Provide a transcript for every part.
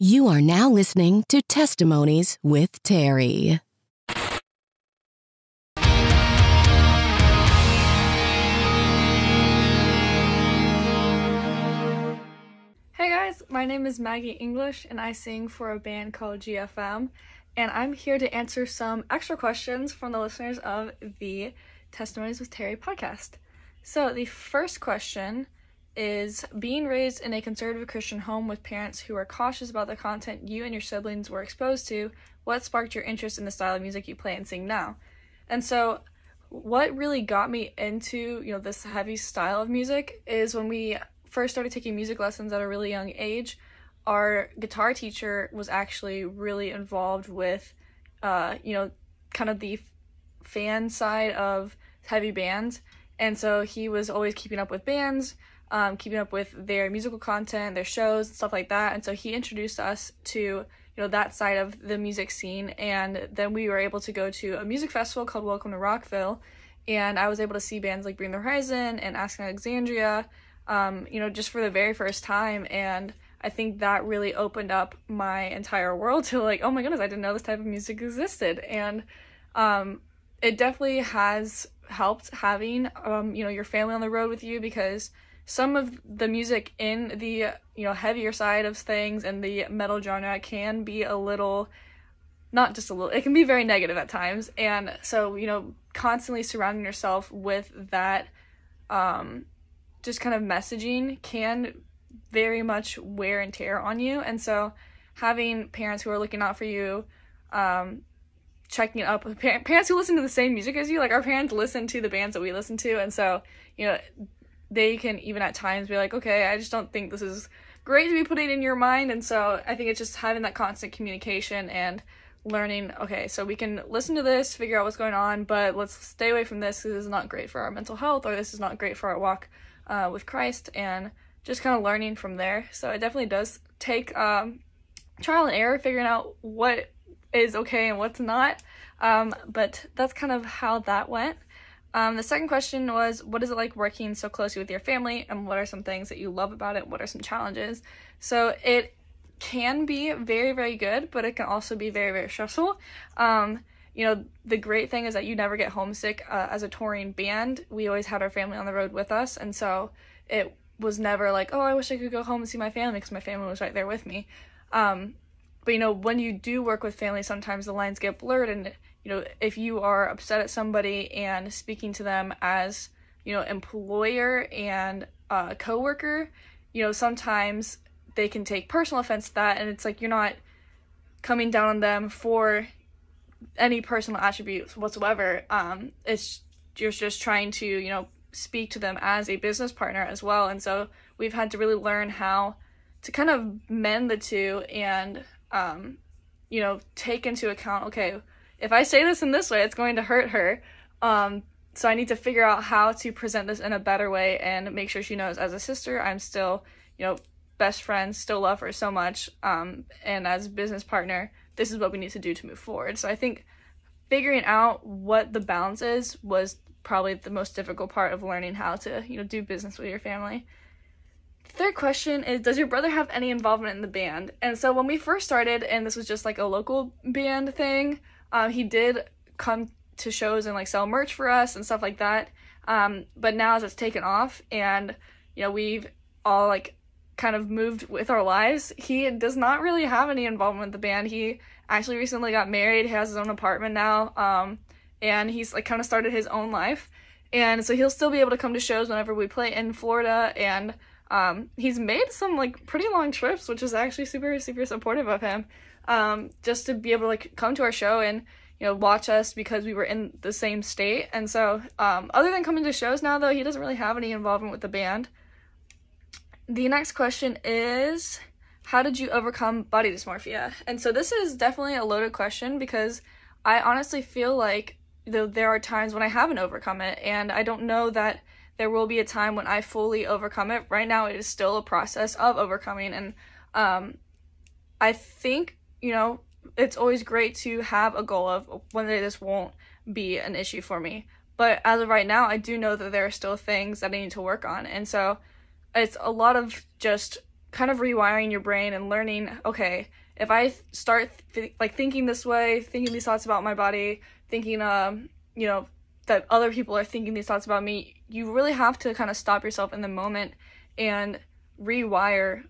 You are now listening to Testimonies with Terry. Hey guys, my name is Maggie English and I sing for a band called GFM, and I'm here to answer some extra questions from the listeners of the Testimonies with Terry podcast. So the first question is, being raised in a conservative Christian home with parents who are cautious about the content you and your siblings were exposed to, what sparked your interest in the style of music you play and sing now? And so what really got me into, this heavy style of music is when we first started taking music lessons at a really young age. Our guitar teacher was actually really involved with, kind of the fan side of heavy bands. And so he was always keeping up with bands, keeping up with their musical content, their shows, and stuff like that. And so he introduced us to, that side of the music scene. And then we were able to go to a music festival called Welcome to Rockville. And I was able to see bands like Bring the Horizon and Ask Alexandria, just for the very first time. And I think that really opened up my entire world to oh my goodness, I didn't know this type of music existed. And it definitely has helped having, your family on the road with you, because some of the music in the, heavier side of things and the metal genre can be a little, not just a little, it can be very negative at times. And so, constantly surrounding yourself with that, just kind of messaging can very much wear and tear on you. And so having parents who are looking out for you, checking up with parents who listen to the same music as you, our parents listen to the bands that we listen to. And so, they can even at times be like, okay, I just don't think this is great to be putting in your mind. And so I think it's just having that constant communication and learning, okay, so we can listen to this, figure out what's going on, but let's stay away from this because this is not great for our mental health, or this is not great for our walk with Christ, and just kind of learning from there. So it definitely does take trial and error, figuring out what is okay and what's not. But that's kind of how that went. The second question was, what is it like working so closely with your family, and what are some things that you love about it? What are some challenges? So it can be very, very good, but it can also be very, very stressful. The great thing is that you never get homesick. As a touring band, we always had our family on the road with us, and so it was never like, oh, I wish I could go home and see my family, because my family was right there with me. But when you do work with family, sometimes the lines get blurred, and if you are upset at somebody and speaking to them as, employer and coworker, sometimes they can take personal offense to that, and it's like you're not coming down on them for any personal attributes whatsoever. You're just trying to, speak to them as a business partner as well. And so we've had to really learn how to kind of mend the two and, take into account, okay, if I say this in this way, it's going to hurt her. So I need to figure out how to present this in a better way and make sure she knows, as a sister, I'm still, best friends, still love her so much. And as a business partner, this is what we need to do to move forward. So I think figuring out what the balance is was probably the most difficult part of learning how to, do business with your family. Third question is, does your brother have any involvement in the band? And so when we first started, and this was just a local band thing, he did come to shows and sell merch for us and stuff like that. But now as it's taken off and, we've all kind of moved with our lives, he does not really have any involvement with the band. He actually recently got married, he has his own apartment now, and he's kind of started his own life. And so he'll still be able to come to shows whenever we play in Florida, and he's made some pretty long trips, which is actually super, super supportive of him, just to be able to come to our show and watch us, because we were in the same state. And so other than coming to shows now, though, he doesn't really have any involvement with the band. The next question is, how did you overcome body dysmorphia? And so this is definitely a loaded question, because I honestly feel like there are times when I haven't overcome it, and I don't know that there will be a time when I fully overcome it. Right now, it is still a process of overcoming, and I think, it's always great to have a goal of one day this won't be an issue for me. But as of right now, I do know that there are still things that I need to work on, and so it's a lot of just kind of rewiring your brain and learning, okay, if I start thinking this way, thinking these thoughts about my body, thinking, you know, that other people are thinking these thoughts about me, you really have to kind of stop yourself in the moment and rewire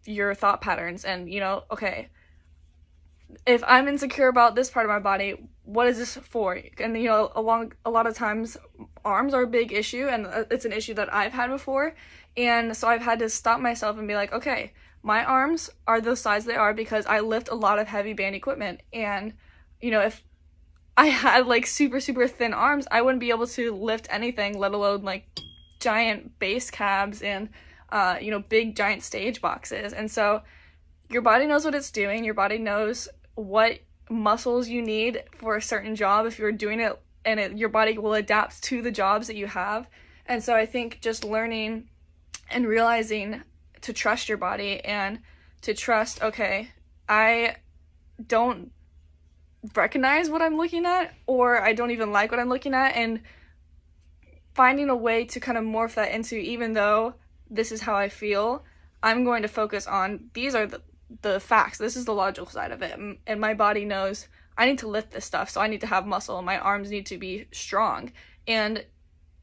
your thought patterns. And, you know, okay, if I'm insecure about this part of my body, what is this for? And, you know, a lot of times arms are a big issue, and it's an issue that I've had before. And so I've had to stop myself and be like, okay, my arms are the size they are because I lift a lot of heavy band equipment. And, you know, if I had like super, super thin arms, I wouldn't be able to lift anything, let alone like giant bass cabs and, you know, big giant stage boxes. And so your body knows what it's doing. Your body knows what muscles you need for a certain job if you're doing it, and your body will adapt to the jobs that you have. And so I think just learning and realizing to trust your body and to trust, okay, I don't recognize what I'm looking at, or I don't even like what I'm looking at, and finding a way to kind of morph that into, even though this is how I feel, I'm going to focus on these are the facts. This is the logical side of it. And my body knows I need to lift this stuff, so I need to have muscle, and my arms need to be strong. And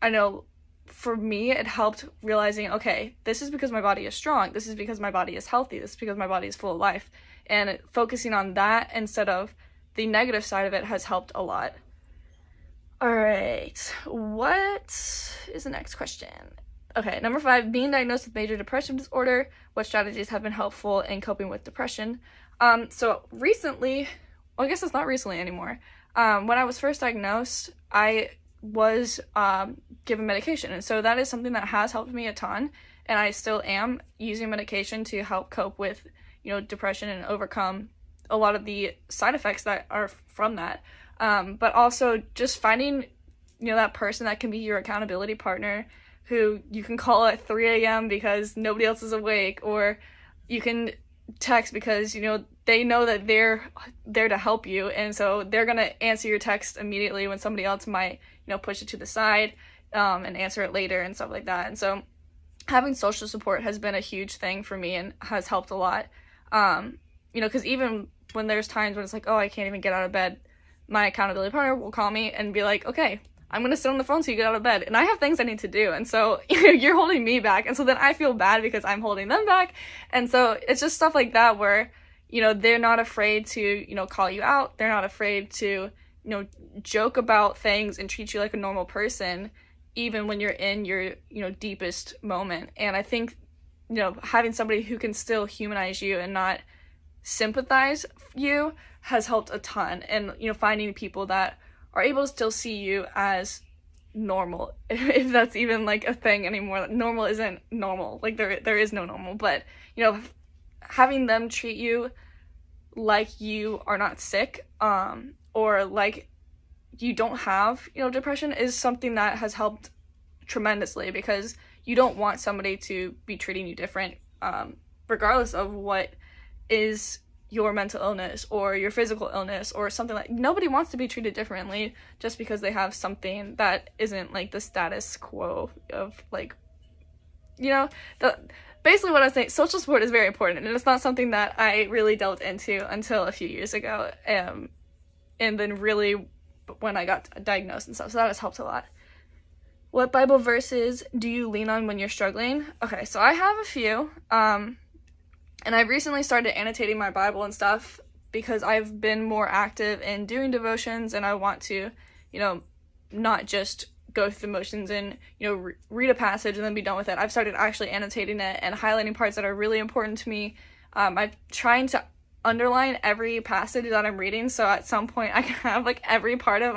I know for me, it helped realizing, okay, this is because my body is strong. This is because my body is healthy. This is because my body is full of life. And focusing on that instead of the negative side of it has helped a lot. All right, what is the next question? Okay, number 5, being diagnosed with major depressive disorder, what strategies have been helpful in coping with depression? So recently, well, I guess it's not recently anymore. When I was first diagnosed, I was given medication, and so that is something that has helped me a ton, and I still am using medication to help cope with, you know, depression and overcome a lot of the side effects that are from that. But also just finding, you know, that person that can be your accountability partner, who you can call at 3 a.m. because nobody else is awake, or you can text because, you know, they know that they're there to help you, and so they're gonna answer your text immediately when somebody else might, you know, push it to the side and answer it later and stuff like that. And so having social support has been a huge thing for me and has helped a lot. You know, because even when there's times when it's like, oh, I can't even get out of bed, my accountability partner will call me and be like, okay, I'm going to sit on the phone so you get out of bed. And I have things I need to do. And so you're holding me back. And so then I feel bad because I'm holding them back. And so it's just stuff like that where, you know, they're not afraid to, you know, call you out. They're not afraid to, you know, joke about things and treat you like a normal person, even when you're in your, you know, deepest moment. And I think, you know, having somebody who can still humanize you and not sympathize you has helped a ton. And, you know, finding people that are able to still see you as normal, if that's even like a thing anymore. Normal isn't normal, like there is no normal, but, you know, having them treat you like you are not sick, or like you don't have, you know, depression is something that has helped tremendously, because you don't want somebody to be treating you different, regardless of what is your mental illness or your physical illness or something. Like, nobody wants to be treated differently just because they have something that isn't like the status quo of, like, you know, basically what I was saying, social support is very important, and it's not something that I really delved into until a few years ago, and then really when I got diagnosed and stuff, so that has helped a lot. What Bible verses do you lean on when you're struggling? Okay, so I have a few, and I've recently started annotating my Bible and stuff because I've been more active in doing devotions, and I want to, you know, not just go through the motions and, you know, read a passage and then be done with it. I've started actually annotating it and highlighting parts that are really important to me. I'm trying to underline every passage that I'm reading, so at some point I can have like every part of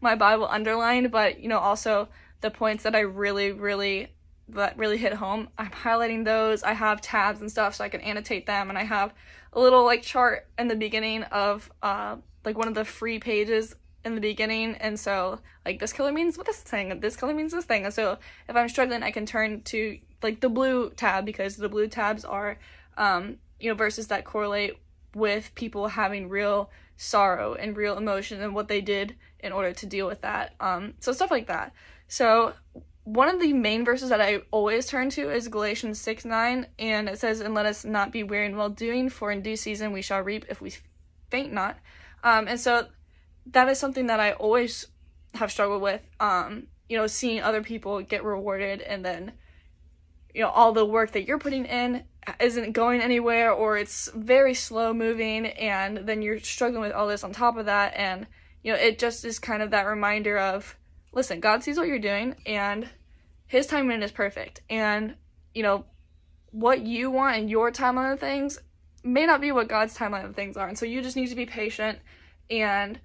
my Bible underlined, but, you know, also the points that I really hit home, I'm highlighting those. I have tabs and stuff so I can annotate them, and I have a little like chart in the beginning of like one of the free pages in the beginning, and so like this color means what this thing, this color means this thing, and so if I'm struggling I can turn to like the blue tab, because the blue tabs are you know, verses that correlate with people having real sorrow and real emotion and what they did in order to deal with that, so stuff like that. So one of the main verses that I always turn to is Galatians 6:9, and it says, "And let us not be weary in well doing, for in due season we shall reap if we faint not." And so that is something that I always have struggled with, seeing other people get rewarded, and then, all the work that you're putting in isn't going anywhere, or it's very slow moving, and then you're struggling with all this on top of that, and, it just is kind of that reminder of, listen, God sees what you're doing, and his timing is perfect, and, what you want and your timeline of things may not be what God's timeline of things are, and so you just need to be patient, and,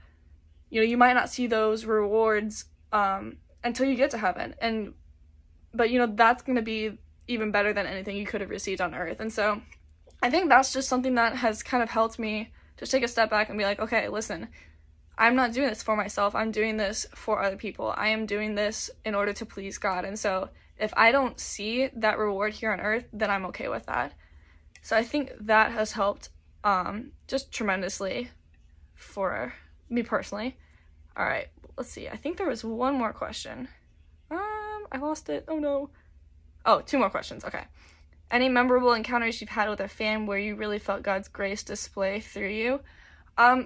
you might not see those rewards until you get to heaven, but that's going to be even better than anything you could have received on earth. And so I think that's just something that has kind of helped me just take a step back and be like, okay, listen, I'm not doing this for myself. I'm doing this for other people. I am doing this in order to please God. And so if I don't see that reward here on earth, then I'm okay with that. So I think that has helped just tremendously for me personally. All right, let's see. I think there was one more question. I lost it. Oh no. Oh, 2 more questions. Okay. Any memorable encounters you've had with a fan where you really felt God's grace display through you?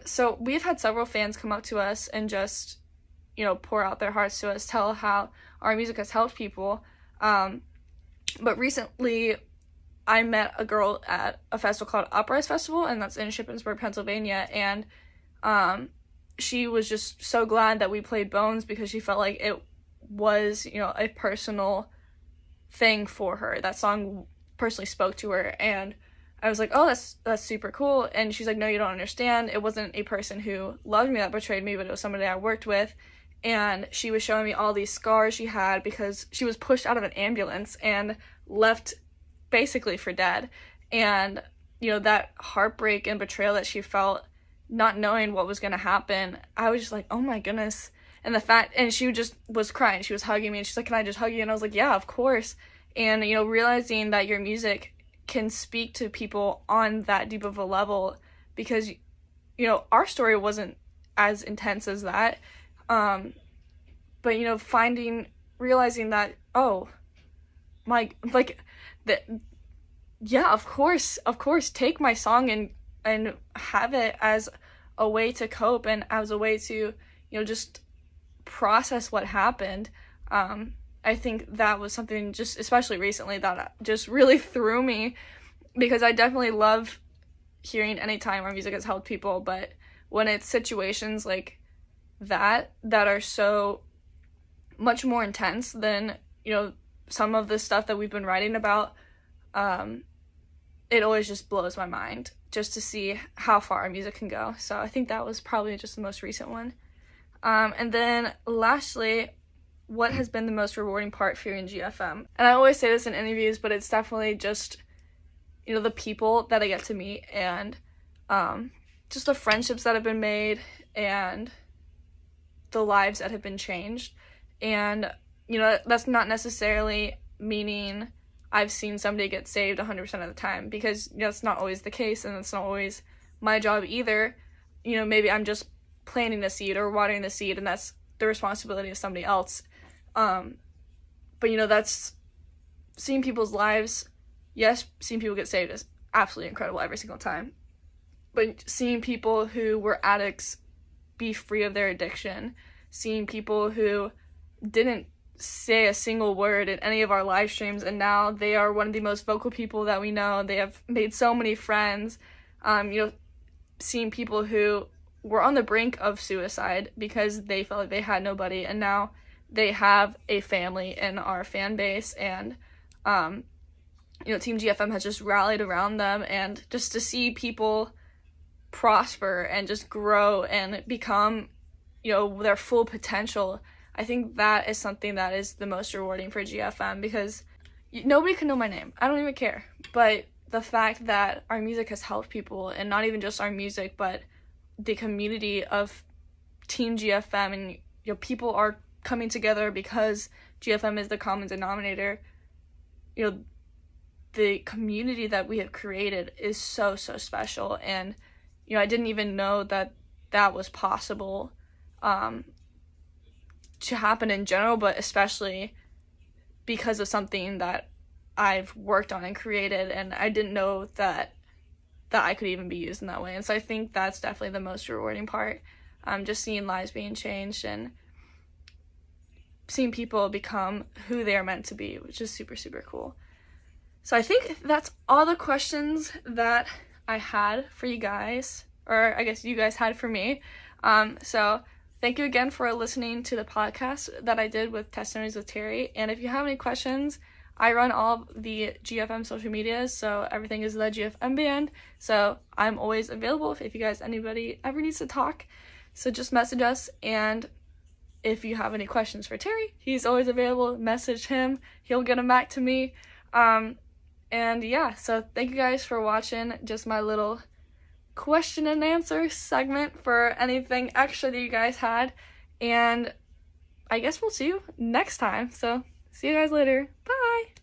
So we've had several fans come up to us and just, pour out their hearts to us, tell how our music has helped people. But recently I met a girl at a festival called Uprise Festival, and that's in Shippensburg, Pennsylvania, and she was just so glad that we played Bones because she felt like it was, a personal thing for her. That song personally spoke to her, and I was like, oh, that's super cool. And she's like, no, you don't understand. It wasn't a person who loved me that betrayed me, but it was somebody I worked with. And she was showing me all these scars she had because she was pushed out of an ambulance and left basically for dead. And, that heartbreak and betrayal that she felt, not knowing what was going to happen, I was just like, oh my goodness. And she just was crying. She was hugging me, and she's like, can I just hug you? And I was like, yeah, of course. And, realizing that your music can speak to people on that deep of a level, because, our story wasn't as intense as that. But, realizing that, oh, yeah, of course, take my song and have it as a way to cope and as a way to, just process what happened. I think that was something just especially recently that just really threw me, because I definitely love hearing anytime our music has helped people, but when it's situations like that are so much more intense than, some of the stuff that we've been writing about, it always just blows my mind just to see how far our music can go. So I think that was probably just the most recent one. And then lastly, what has been the most rewarding part for you in GFM? And I always say this in interviews, but it's definitely just, the people that I get to meet, and just the friendships that have been made, and the lives that have been changed. And, that's not necessarily meaning I've seen somebody get saved 100% of the time, because, that's not always the case, and it's not always my job either. Maybe I'm just planting the seed or watering the seed, and that's the responsibility of somebody else. But that's seeing people's lives. Yes, seeing people get saved is absolutely incredible every single time, but seeing people who were addicts be free of their addiction, seeing people who didn't say a single word in any of our live streams, and now they are one of the most vocal people that we know. They have made so many friends. Seeing people who were on the brink of suicide because they felt like they had nobody, and now they have a family in our fan base, and Team GFM has just rallied around them, and just to see people prosper and just grow and become, their full potential, I think that is something that is the most rewarding for GFM, because nobody can know my name. I don't even care. But the fact that our music has helped people, and not even just our music, but the community of Team GFM, and people are coming together because GFM is the common denominator. The community that we have created is so special, and I didn't even know that was possible to happen in general, but especially because of something that I've worked on and created, and I didn't know that I could even be used in that way. And so I think that's definitely the most rewarding part, just seeing lives being changed and seeing people become who they are meant to be, which is super, super cool. So I think that's all the questions that I had for you guys, or I guess you guys had for me. So thank you again for listening to the podcast that I did with Testimonies with Terry. And if you have any questions, I run all the GFM social medias, so everything is the GFM band. So I'm always available if you guys, anybody ever needs to talk. So just message us, and if you have any questions for Terry, he's always available. Message him. He'll get them back to me. And yeah, so thank you guys for watching just my little question and answer segment for anything extra that you guys had. And I guess we'll see you next time. So see you guys later. Bye!